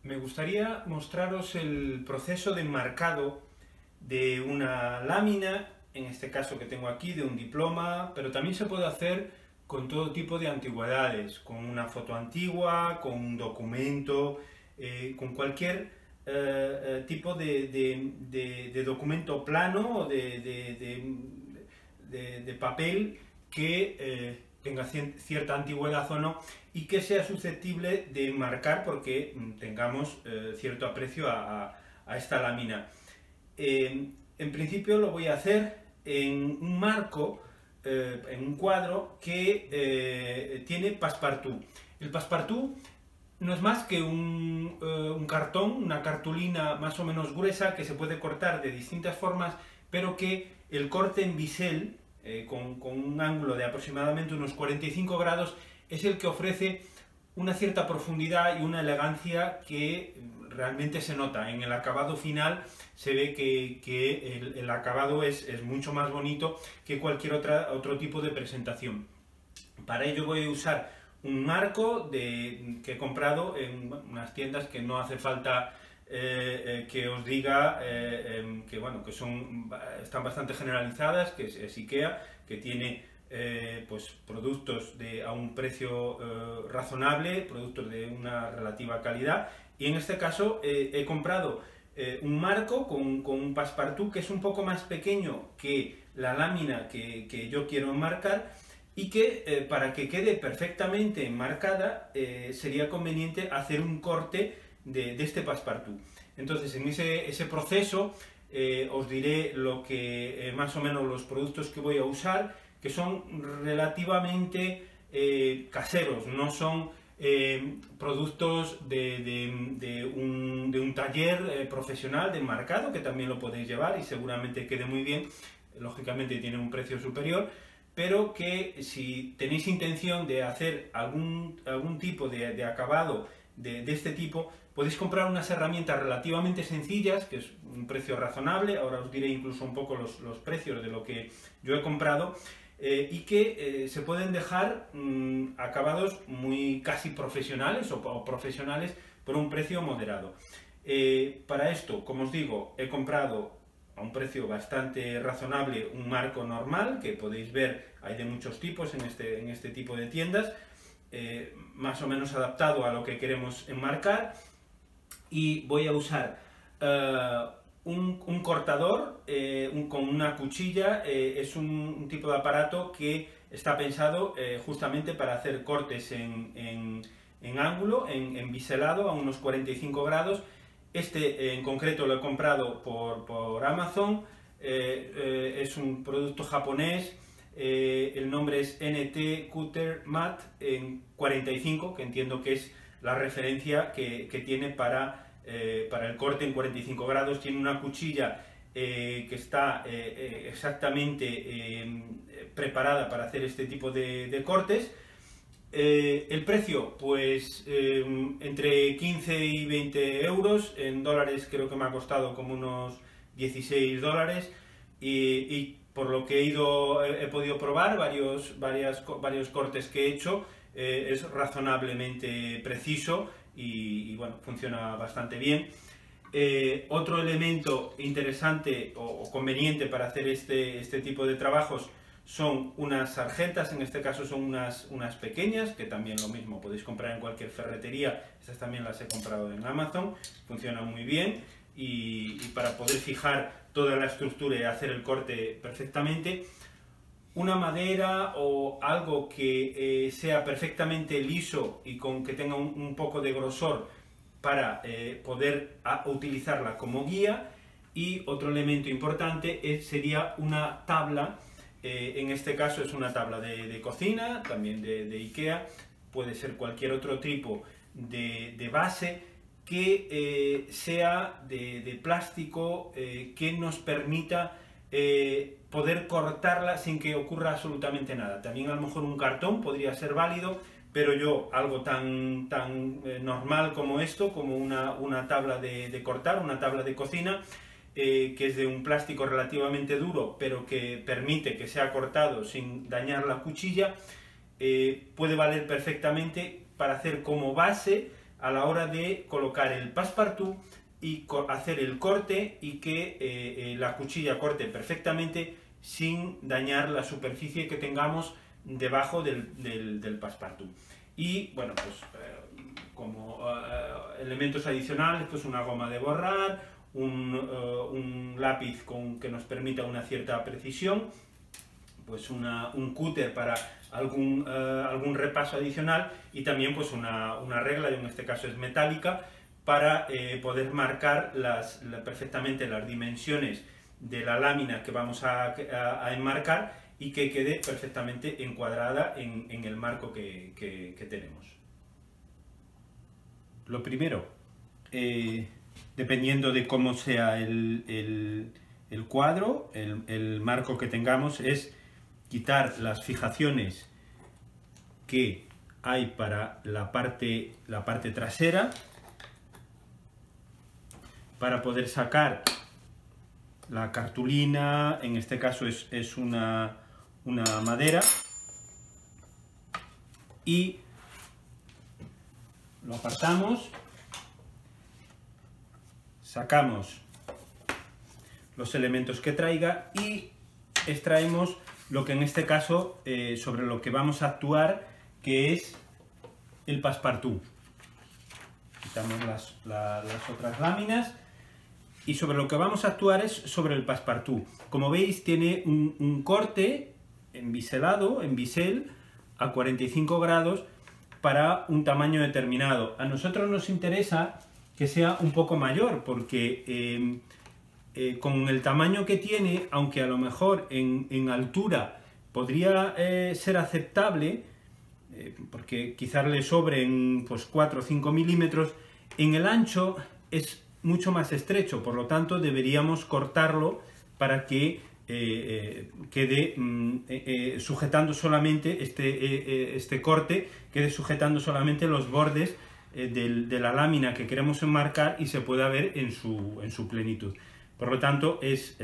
Me gustaría mostraros el proceso de enmarcado de una lámina, en este caso que tengo aquí, de un diploma, pero también se puede hacer con todo tipo de antigüedades, con una foto antigua, con un documento, con cualquier tipo de documento plano o de papel que tenga cierta antigüedad o no y que sea susceptible de marcar porque tengamos cierto aprecio a esta lámina. En principio lo voy a hacer en un marco, en un cuadro que tiene passepartout. El passepartout no es más que un cartón, una cartulina más o menos gruesa que se puede cortar de distintas formas, pero que el corte en bisel, con un ángulo de aproximadamente unos 45 grados, es el que ofrece una cierta profundidad y una elegancia que realmente se nota. En el acabado final se ve que el acabado es mucho más bonito que cualquier otro tipo de presentación. Para ello voy a usar un marco que he comprado en unas tiendas que no hace falta que os diga que, bueno, están bastante generalizadas, que es IKEA, que tiene pues productos a un precio razonable, productos de una relativa calidad, y en este caso he comprado un marco con un passepartout que es un poco más pequeño que la lámina que yo quiero enmarcar, y que para que quede perfectamente enmarcada sería conveniente hacer un corte de este passepartout. Entonces, en ese proceso os diré más o menos los productos que voy a usar, que son relativamente caseros, no son productos de un taller profesional de enmarcado, que también lo podéis llevar y seguramente quede muy bien. Lógicamente tiene un precio superior, pero que si tenéis intención de hacer algún tipo de acabado de este tipo, podéis comprar unas herramientas relativamente sencillas, que es un precio razonable. Ahora os diré incluso un poco los precios de lo que yo he comprado, y que se pueden dejar acabados casi profesionales o profesionales por un precio moderado. Para esto, como os digo, he comprado a un precio bastante razonable un marco normal, que podéis ver, hay de muchos tipos en este tipo de tiendas, más o menos adaptado a lo que queremos enmarcar, y voy a usar un cortador con una cuchilla. Es un tipo de aparato que está pensado justamente para hacer cortes en ángulo, en biselado, a unos 45 grados. Este en concreto lo he comprado por Amazon, es un producto japonés, el nombre es NT Cutter Mat en 45, que entiendo que es la referencia que tiene para el corte en 45 grados. Tiene una cuchilla que está exactamente preparada para hacer este tipo de cortes. El precio, pues entre 15 y 20 euros, en dólares creo que me ha costado como unos 16 dólares, y por lo que he podido probar varios cortes que he hecho, es razonablemente preciso y bueno, funciona bastante bien. Otro elemento interesante o conveniente para hacer este tipo de trabajos son unas sarjetas. En este caso son unas pequeñas, que también lo mismo podéis comprar en cualquier ferretería. Estas también las he comprado en Amazon, funcionan muy bien, y para poder fijar toda la estructura y hacer el corte perfectamente. Una madera o algo que sea perfectamente liso y que tenga un poco de grosor para poder utilizarla como guía. Y otro elemento importante sería una tabla. En este caso es una tabla de cocina, también de IKEA, puede ser cualquier otro tipo de base que sea de plástico, que nos permita poder cortarla sin que ocurra absolutamente nada. También a lo mejor un cartón podría ser válido, pero yo algo tan normal como esto, como una tabla de cortar, una tabla de cocina, que es de un plástico relativamente duro, pero que permite que sea cortado sin dañar la cuchilla, puede valer perfectamente para hacer como base a la hora de colocar el passepartout y hacer el corte y que la cuchilla corte perfectamente sin dañar la superficie que tengamos debajo del passepartout. Y bueno, pues como elementos adicionales, pues una goma de borrar, un lápiz que nos permita una cierta precisión, pues un cúter para algún repaso adicional, y también pues una regla, en este caso es metálica, para poder marcar perfectamente las dimensiones de la lámina que vamos a enmarcar y que quede perfectamente encuadrada en el marco que tenemos. Lo primero, dependiendo de cómo sea el cuadro, el marco que tengamos, es quitar las fijaciones que hay para la parte trasera, para poder sacar la cartulina. En este caso es una madera, y lo apartamos, sacamos los elementos que traiga y extraemos lo que en este caso, sobre lo que vamos a actuar, que es el passepartout. Quitamos las otras láminas, y sobre lo que vamos a actuar es sobre el passepartout. Como veis, tiene un corte en bisel, a 45 grados, para un tamaño determinado. A nosotros nos interesa que sea un poco mayor, porque con el tamaño que tiene, aunque a lo mejor en altura podría ser aceptable, porque quizás le sobren pues 4 o 5 milímetros, en el ancho es mucho más estrecho, por lo tanto deberíamos cortarlo para que quede sujetando solamente este corte, quede sujetando solamente los bordes de la lámina que queremos enmarcar y se pueda ver en su plenitud. Por lo tanto, es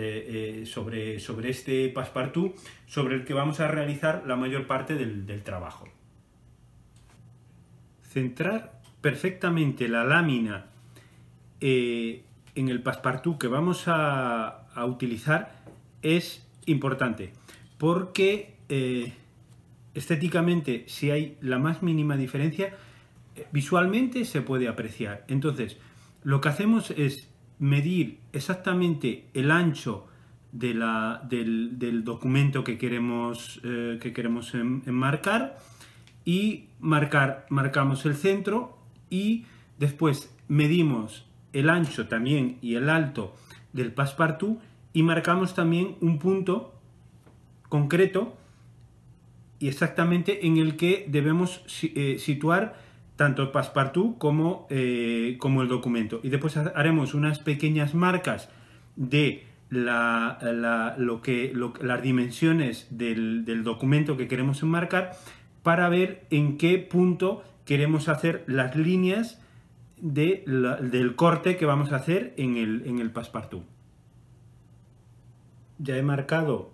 sobre este passepartout sobre el que vamos a realizar la mayor parte del trabajo. Centrar perfectamente la lámina en el passepartout que vamos a utilizar es importante, porque estéticamente, si hay la más mínima diferencia, visualmente se puede apreciar. Entonces, lo que hacemos es medir exactamente el ancho del documento que queremos enmarcar, y marcamos el centro, y después medimos el ancho también y el alto del passepartout, y marcamos también un punto concreto y exactamente en el que debemos situar tanto el passepartout como el documento. Y después haremos unas pequeñas marcas de las dimensiones del documento que queremos enmarcar, para ver en qué punto queremos hacer las líneas del corte que vamos a hacer en el passepartout. Ya he marcado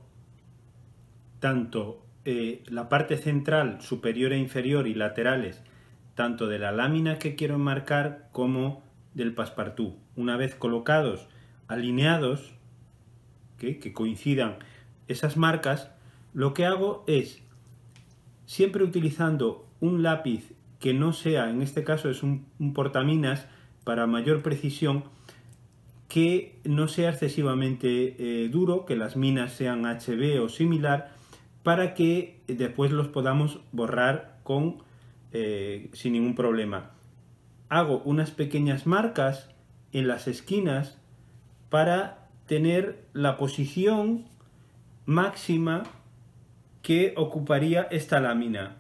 tanto la parte central, superior e inferior, y laterales, tanto de la lámina que quiero enmarcar como del passepartout. Una vez colocados, alineados, que coincidan esas marcas, lo que hago es, siempre utilizando un lápiz que no sea, en este caso es un portaminas para mayor precisión, que no sea excesivamente duro, que las minas sean HB o similar, para que después los podamos borrar sin ningún problema. Hago unas pequeñas marcas en las esquinas para tener la posición máxima que ocuparía esta lámina.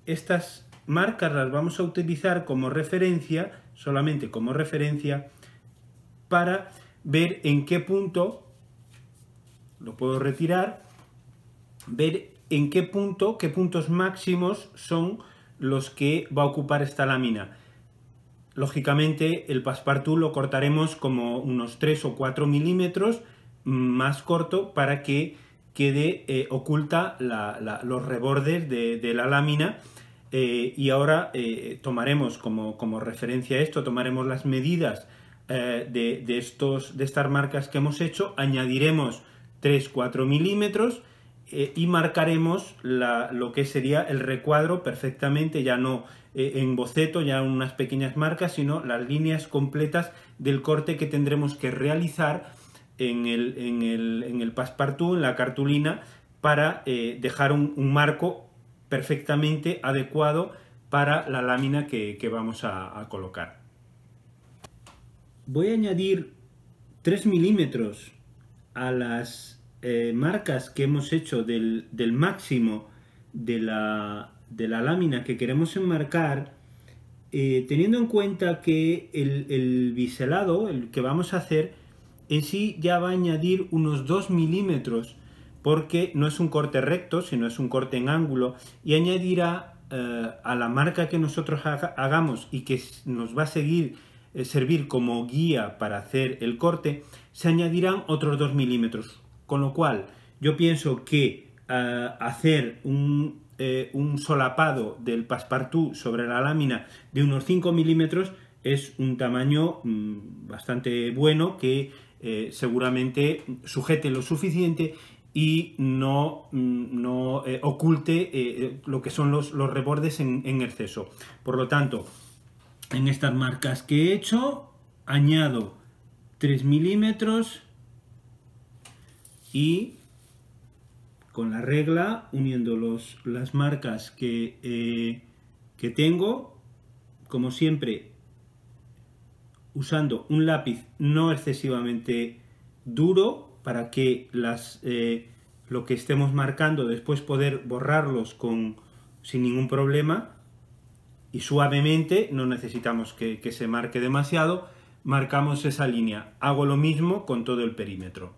Estas marcas las vamos a utilizar como referencia, solamente como referencia, para ver en qué punto, lo puedo retirar, ver en qué puntos máximos son los que va a ocupar esta lámina. Lógicamente el passepartout lo cortaremos como unos 3 o 4 milímetros más corto, para que quede oculta los rebordes de la lámina, y ahora tomaremos como referencia esto, tomaremos las medidas de estas marcas que hemos hecho, añadiremos 3-4 milímetros y marcaremos lo que sería el recuadro perfectamente, ya no en boceto, ya unas pequeñas marcas, sino las líneas completas del corte que tendremos que realizar en el passepartout, en la cartulina, para dejar un marco perfectamente adecuado para la lámina que vamos a colocar. Voy a añadir 3 milímetros a las marcas que hemos hecho del máximo de la lámina que queremos enmarcar, teniendo en cuenta que el biselado, el que vamos a hacer, en sí ya va a añadir unos 2 milímetros, porque no es un corte recto, sino es un corte en ángulo, y añadirá a la marca que nosotros hagamos y que nos va a servir como guía para hacer el corte, se añadirán otros 2 milímetros. Con lo cual, yo pienso que hacer un solapado del passepartout sobre la lámina de unos 5 milímetros es un tamaño bastante bueno, que seguramente sujete lo suficiente y no oculte lo que son los rebordes en exceso. Por lo tanto, en estas marcas que he hecho, añado 3 milímetros y con la regla, uniendo las marcas que tengo, como siempre, usando un lápiz no excesivamente duro para que lo que estemos marcando después poder borrarlos sin ningún problema, y suavemente, no necesitamos que se marque demasiado, marcamos esa línea. Hago lo mismo con todo el perímetro.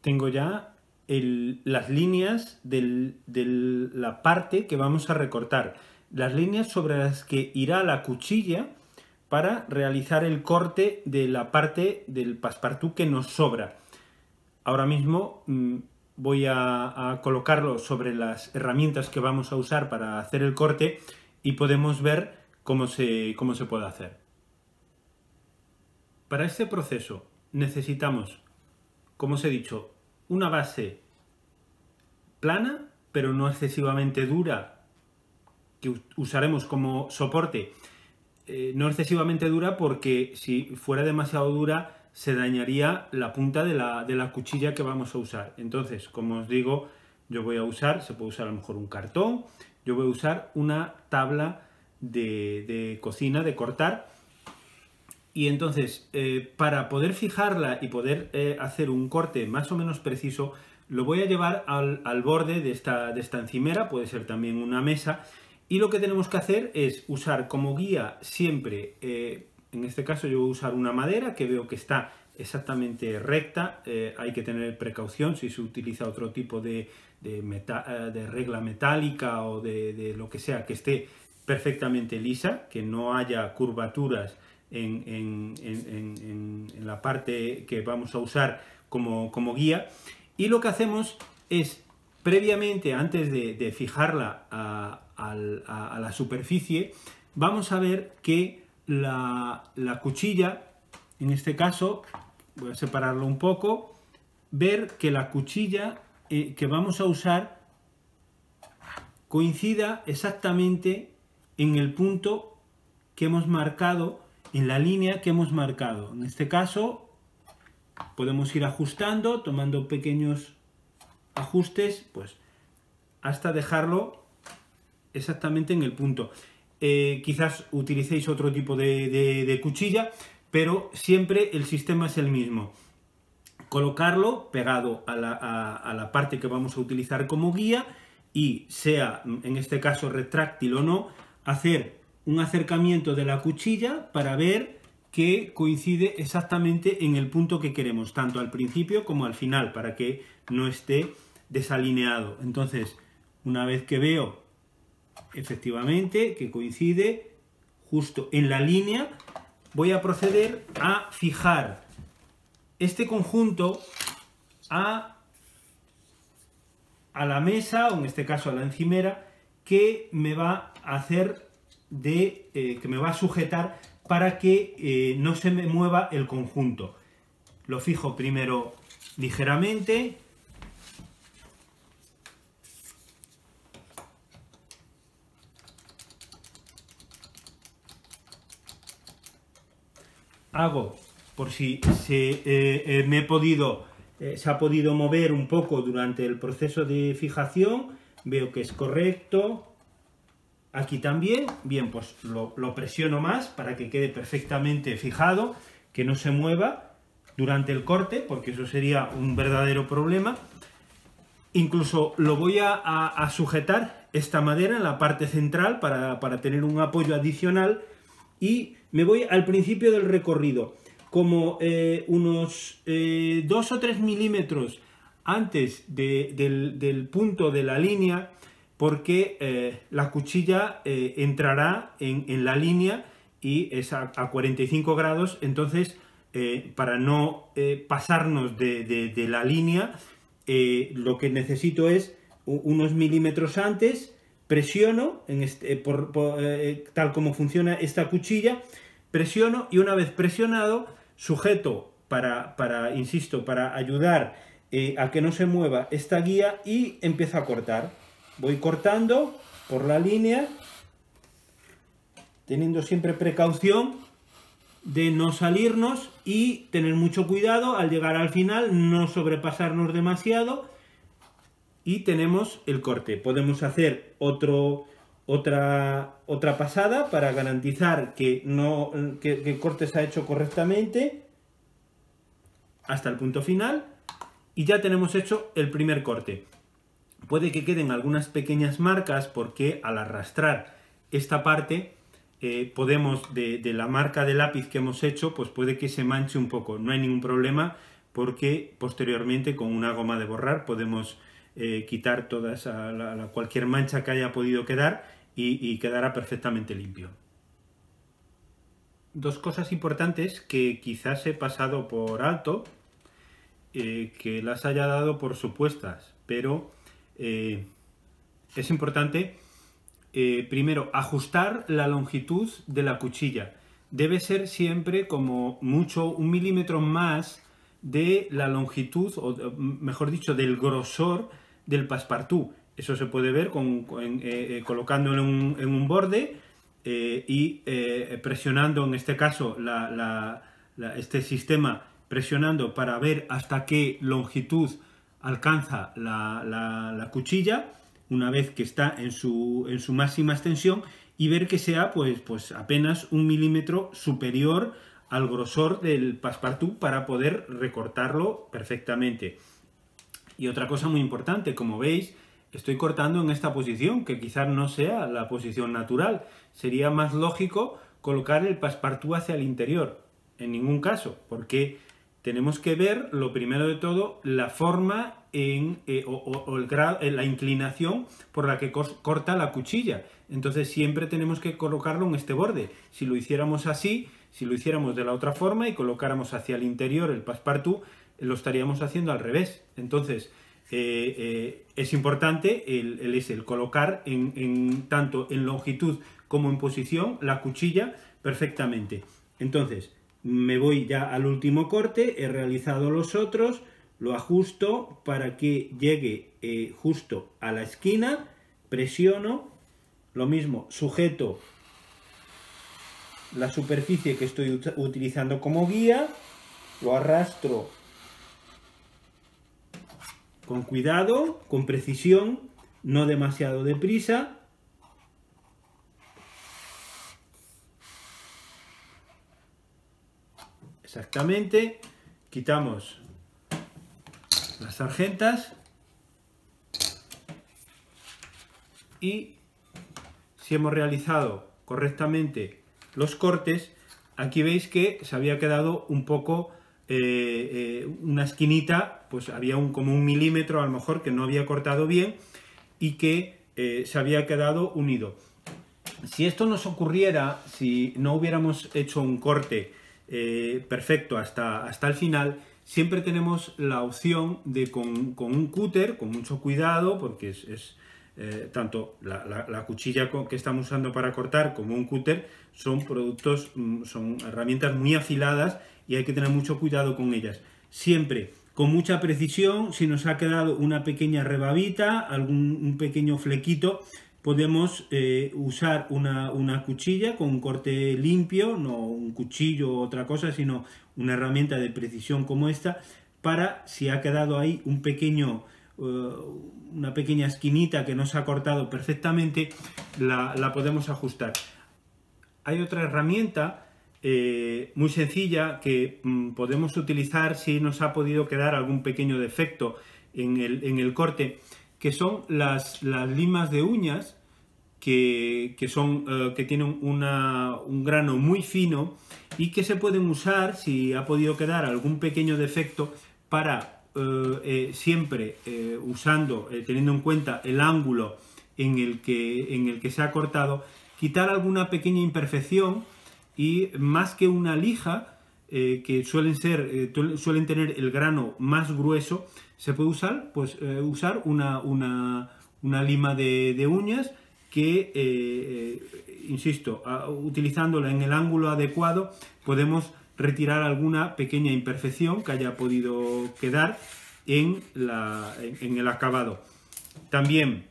Tengo ya las líneas de la parte que vamos a recortar, las líneas sobre las que irá la cuchilla para realizar el corte de la parte del passepartout que nos sobra. Ahora mismo voy a colocarlo sobre las herramientas que vamos a usar para hacer el corte y podemos ver cómo se puede hacer. Para este proceso necesitamos, como os he dicho, una base plana, pero no excesivamente dura, que usaremos como soporte. No excesivamente dura, porque si fuera demasiado dura se dañaría la punta de la cuchilla que vamos a usar. Entonces, como os digo, yo voy a usar, se puede usar a lo mejor un cartón, yo voy a usar una tabla de cocina, de cortar. Y entonces, para poder fijarla y poder hacer un corte más o menos preciso, lo voy a llevar al borde de esta encimera, puede ser también una mesa, y lo que tenemos que hacer es usar como guía siempre, en este caso yo voy a usar una madera que veo que está exactamente recta. Hay que tener precaución si se utiliza otro tipo de regla metálica o de lo que sea, que esté perfectamente lisa, que no haya curvaturas en la parte que vamos a usar como guía. Y lo que hacemos es, previamente, antes de fijarla a la superficie, vamos a ver que la cuchilla, en este caso, voy a separarlo un poco, ver que la cuchilla que vamos a usar coincida exactamente en el punto que hemos marcado, en la línea que hemos marcado. En este caso podemos ir ajustando, tomando pequeños ajustes, pues hasta dejarlo exactamente en el punto. Quizás utilicéis otro tipo de cuchilla, pero siempre el sistema es el mismo. Colocarlo pegado a la parte que vamos a utilizar como guía, y sea en este caso retráctil o no, hacer un acercamiento de la cuchilla para ver que coincide exactamente en el punto que queremos, tanto al principio como al final, para que no esté desalineado. Entonces, una vez que veo efectivamente que coincide justo en la línea, voy a proceder a fijar este conjunto a la mesa, o en este caso a la encimera, que me va a hacer que me va a sujetar para que no se me mueva el conjunto. Lo fijo primero ligeramente. Hago, por si se ha podido mover un poco durante el proceso de fijación, veo que es correcto. Aquí también, bien, pues lo presiono más para que quede perfectamente fijado, que no se mueva durante el corte, porque eso sería un verdadero problema. Incluso lo voy a sujetar esta madera en la parte central para tener un apoyo adicional, y me voy al principio del recorrido, como unos 2 o 3 milímetros antes del punto de la línea, porque la cuchilla entrará en la línea y es a 45 grados, entonces para no pasarnos de la línea, lo que necesito es unos milímetros antes. Presiono, tal como funciona esta cuchilla, presiono, y una vez presionado, sujeto insisto, para ayudar a que no se mueva esta guía, y empiezo a cortar. Voy cortando por la línea, teniendo siempre precaución de no salirnos y tener mucho cuidado al llegar al final, no sobrepasarnos demasiado. Y tenemos el corte. Podemos hacer otra pasada para garantizar que el corte se ha hecho correctamente hasta el punto final, y ya tenemos hecho el primer corte. Puede que queden algunas pequeñas marcas porque al arrastrar esta parte podemos, de la marca de lápiz que hemos hecho, pues puede que se manche un poco. No hay ningún problema, porque posteriormente con una goma de borrar podemos quitar cualquier mancha que haya podido quedar, y quedará perfectamente limpio. Dos cosas importantes que quizás he pasado por alto, que las haya dado por supuestas, pero es importante primero ajustar la longitud de la cuchilla. Debe ser siempre como mucho 1 milímetro más de la longitud, o mejor dicho, del grosor del passepartout. Eso se puede ver colocándolo en un borde y presionando, en este caso, este sistema, presionando para ver hasta qué longitud alcanza la cuchilla una vez que está en su máxima extensión, y ver que sea pues apenas 1 milímetro superior al grosor del passepartout para poder recortarlo perfectamente. Y otra cosa muy importante, como veis, estoy cortando en esta posición, que quizás no sea la posición natural. Sería más lógico colocar el passepartout hacia el interior. En ningún caso, porque tenemos que ver, lo primero de todo, la forma la inclinación por la que corta la cuchilla. Entonces siempre tenemos que colocarlo en este borde. Si lo hiciéramos así, si lo hiciéramos de la otra forma y colocáramos hacia el interior el passepartout, lo estaríamos haciendo al revés. Entonces es importante el colocar tanto en longitud como en posición la cuchilla perfectamente. Entonces me voy ya al último corte, he realizado los otros, lo ajusto para que llegue justo a la esquina, presiono, lo mismo, sujeto la superficie que estoy utilizando como guía, lo arrastro con cuidado, con precisión, no demasiado deprisa. Exactamente, quitamos las sargentas y si hemos realizado correctamente los cortes, aquí veis que se había quedado un poco una esquinita, pues había como 1 milímetro a lo mejor que no había cortado bien y que se había quedado unido. Si esto nos ocurriera, si no hubiéramos hecho un corte perfecto hasta el final, siempre tenemos la opción de con un cúter, con mucho cuidado, porque tanto la cuchilla que estamos usando para cortar como un cúter son son herramientas muy afiladas y hay que tener mucho cuidado con ellas. Siempre con mucha precisión. Si nos ha quedado una pequeña rebabita, un pequeño flequito, podemos usar una cuchilla con un corte limpio, no un cuchillo o otra cosa, sino una herramienta de precisión como esta, para si ha quedado ahí una pequeña esquinita que no se ha cortado perfectamente, la podemos ajustar. Hay otra herramienta muy sencilla que podemos utilizar si nos ha podido quedar algún pequeño defecto en el corte, que son las limas de uñas, que tienen un grano muy fino y que se pueden usar si ha podido quedar algún pequeño defecto para siempre teniendo en cuenta el ángulo en el que se ha cortado, quitar alguna pequeña imperfección. Y más que una lija, que suelen tener el grano más grueso, se puede usar una lima de uñas que, insisto, utilizándola en el ángulo adecuado, podemos retirar alguna pequeña imperfección que haya podido quedar en el acabado. También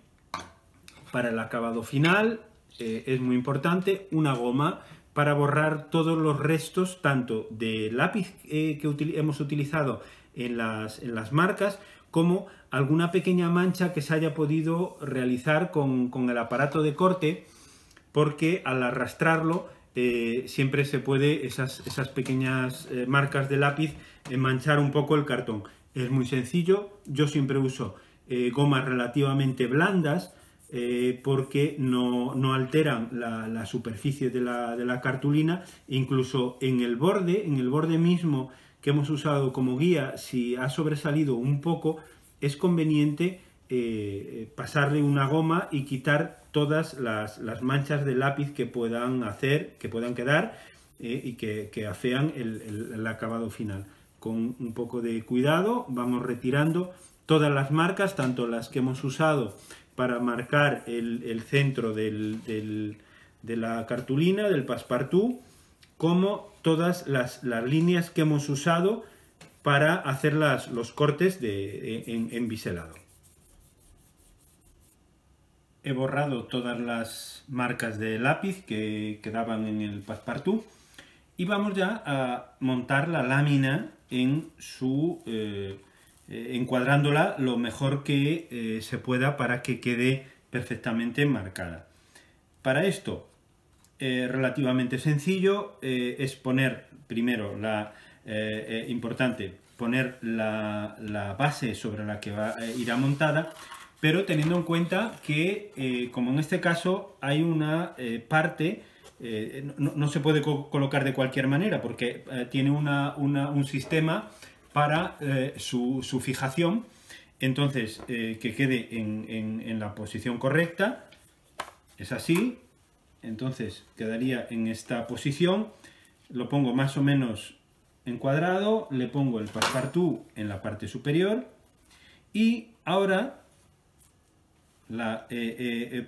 para el acabado final es muy importante una goma para borrar todos los restos, tanto de lápiz que hemos utilizado en las marcas, como alguna pequeña mancha que se haya podido realizar con el aparato de corte, porque al arrastrarlo siempre se puede, esas pequeñas marcas de lápiz, manchar un poco el cartón. Es muy sencillo. Yo siempre uso gomas relativamente blandas, porque no alteran la superficie de la cartulina. Incluso en el borde mismo que hemos usado como guía, si ha sobresalido un poco, es conveniente pasarle una goma y quitar todas las manchas de lápiz que puedan quedar y que afean el acabado final. Con un poco de cuidado vamos retirando todas las marcas, tanto las que hemos usado para marcar el centro de la cartulina, del Passepartout, como todas las líneas que hemos usado para hacer los cortes en biselado. He borrado todas las marcas de lápiz que quedaban en el Passepartout y vamos ya a montar la lámina encuadrándola lo mejor que se pueda para que quede perfectamente marcada. Para esto, relativamente sencillo, es poner primero importante poner la base sobre la que irá montada, pero teniendo en cuenta que, como en este caso, hay una parte, no se puede colocar de cualquier manera, porque tiene un sistema para su fijación. Entonces, que quede en la posición correcta, es así. Entonces quedaría en esta posición, lo pongo más o menos encuadrado, le pongo el Passepartout en la parte superior y ahora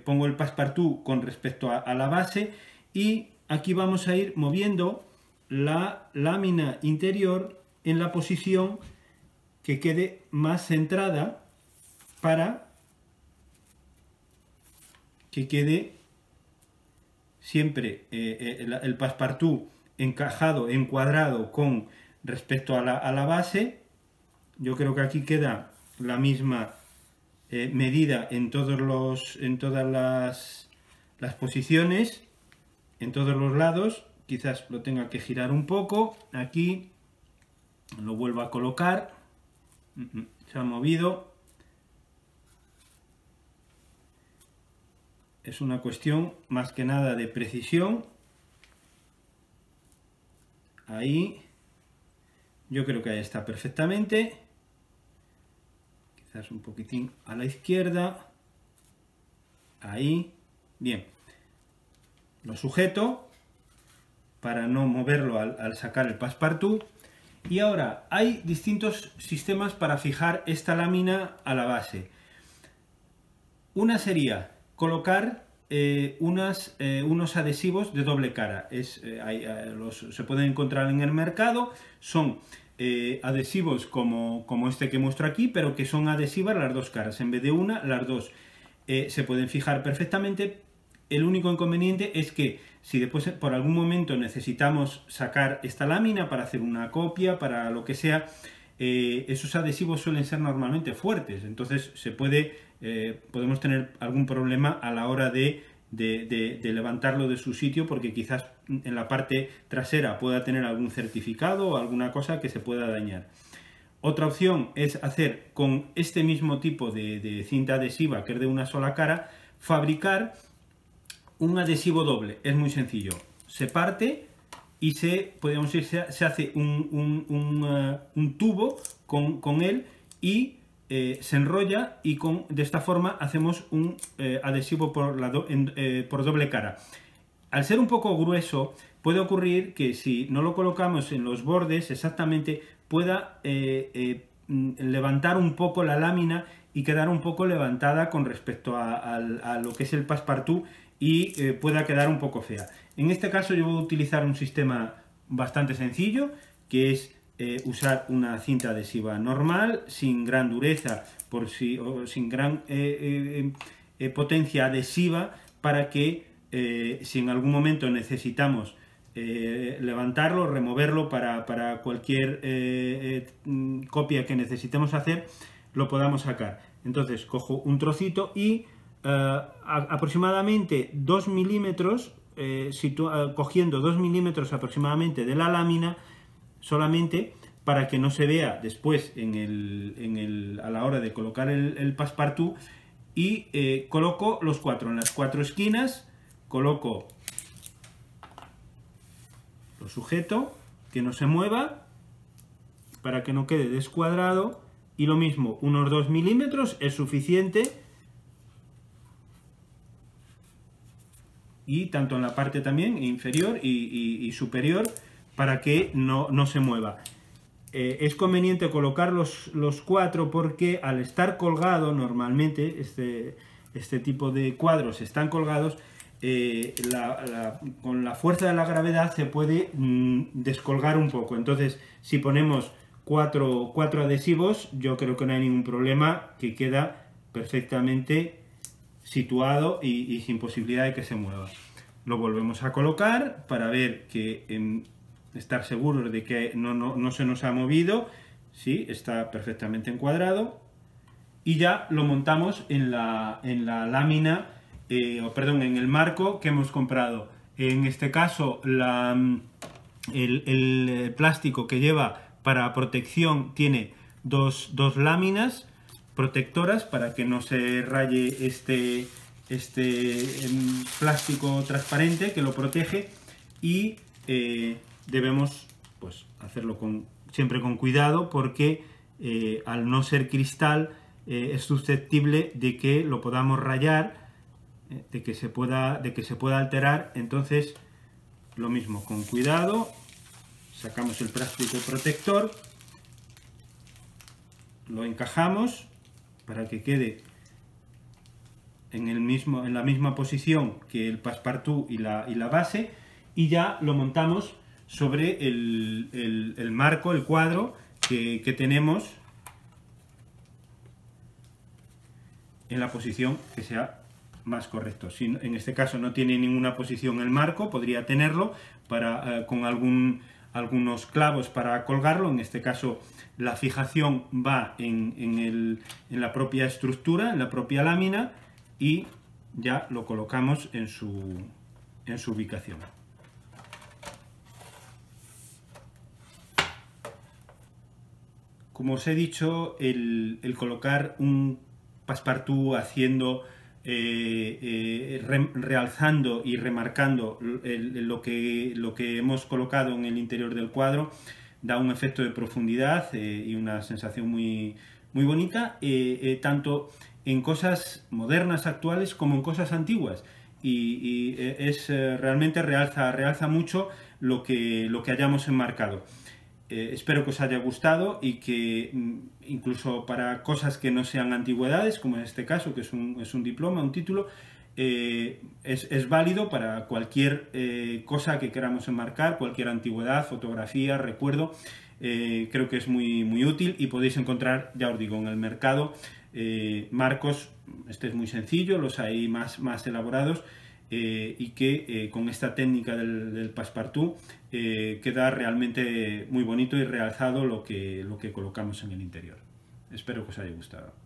pongo el Passepartout con respecto a la base, y aquí vamos a ir moviendo la lámina interior en la posición que quede más centrada, para que quede siempre el Passepartout encajado, encuadrado con respecto a la base. Yo creo que aquí queda la misma medida en todas las posiciones, en todos los lados. Quizás lo tenga que girar un poco. Aquí lo vuelvo a colocar. Se ha movido. Es una cuestión más que nada de precisión. Ahí. Yo creo que ahí está perfectamente. Quizás un poquitín a la izquierda. Ahí. Bien. Lo sujeto para no moverlo al sacar el Passepartout. Y ahora hay distintos sistemas para fijar esta lámina a la base. Una sería colocar unos adhesivos de doble cara. Se pueden encontrar en el mercado, son adhesivos como este que muestro aquí, pero que son adhesivas las dos caras, en vez de una, las dos. Se pueden fijar perfectamente. El único inconveniente es que si después por algún momento necesitamos sacar esta lámina para hacer una copia, para lo que sea, esos adhesivos suelen ser normalmente fuertes, entonces podemos tener algún problema a la hora de levantarlo de su sitio, porque quizás en la parte trasera pueda tener algún certificado o alguna cosa que se pueda dañar. Otra opción es hacer con este mismo tipo de cinta adhesiva, que es de una sola cara, fabricar un adhesivo doble. Es muy sencillo. Se parte y se hace un tubo con él y se enrolla, y de esta forma hacemos un adhesivo por doble cara. Al ser un poco grueso, puede ocurrir que si no lo colocamos en los bordes exactamente, pueda levantar un poco la lámina y quedar un poco levantada con respecto a lo que es el Passepartout, y pueda quedar un poco fea. En este caso yo voy a utilizar un sistema bastante sencillo, que es usar una cinta adhesiva normal, sin gran dureza o sin gran potencia adhesiva, para que si en algún momento necesitamos levantarlo, removerlo para cualquier copia que necesitemos hacer, lo podamos sacar. Entonces cojo un trocito y aproximadamente 2 milímetros, cogiendo 2 milímetros aproximadamente de la lámina, solamente para que no se vea después a la hora de colocar el Passepartout, y coloco los cuatro, en las cuatro esquinas, coloco, lo sujeto, que no se mueva, para que no quede descuadrado, y lo mismo, unos 2 milímetros es suficiente, y tanto en la parte también inferior y superior, para que no se mueva. Es conveniente colocar los cuatro, porque al estar colgado, normalmente este tipo de cuadros están colgados, con la fuerza de la gravedad se puede descolgar un poco. Entonces, si ponemos cuatro adhesivos, yo creo que no hay ningún problema, que queda perfectamente situado y sin posibilidad de que se mueva. Lo volvemos a colocar para ver estar seguros de que no se nos ha movido. Sí, está perfectamente encuadrado, y ya lo montamos en la lámina, en el marco que hemos comprado. En este caso el plástico que lleva para protección tiene dos láminas protectoras para que no se raye este plástico transparente que lo protege, y debemos hacerlo siempre con cuidado, porque al no ser cristal es susceptible de que lo podamos rayar, de que se pueda alterar. Entonces, lo mismo, con cuidado, sacamos el plástico protector, lo encajamos para que quede en la misma posición que el Passepartout y la base, y ya lo montamos sobre el marco, el cuadro que tenemos, en la posición que sea más correcto. Si en este caso no tiene ninguna posición el marco, podría tenerlo con algunos clavos para colgarlo. En este caso la fijación va en la propia estructura, en la propia lámina, y ya lo colocamos en su ubicación. Como os he dicho, el colocar un Passepartout realzando y remarcando lo que hemos colocado en el interior del cuadro, da un efecto de profundidad y una sensación muy, muy bonita, tanto en cosas modernas, actuales, como en cosas antiguas, y realmente realza mucho lo que hayamos enmarcado. Espero que os haya gustado y que incluso para cosas que no sean antigüedades, como en este caso, que es un diploma, un título, es válido para cualquier cosa que queramos enmarcar, cualquier antigüedad, fotografía, recuerdo. Creo que es muy útil y podéis encontrar, ya os digo, en el mercado marcos. Este es muy sencillo, los hay más elaborados, y que con esta técnica del Passepartout queda realmente muy bonito y realzado lo que colocamos en el interior. Espero que os haya gustado.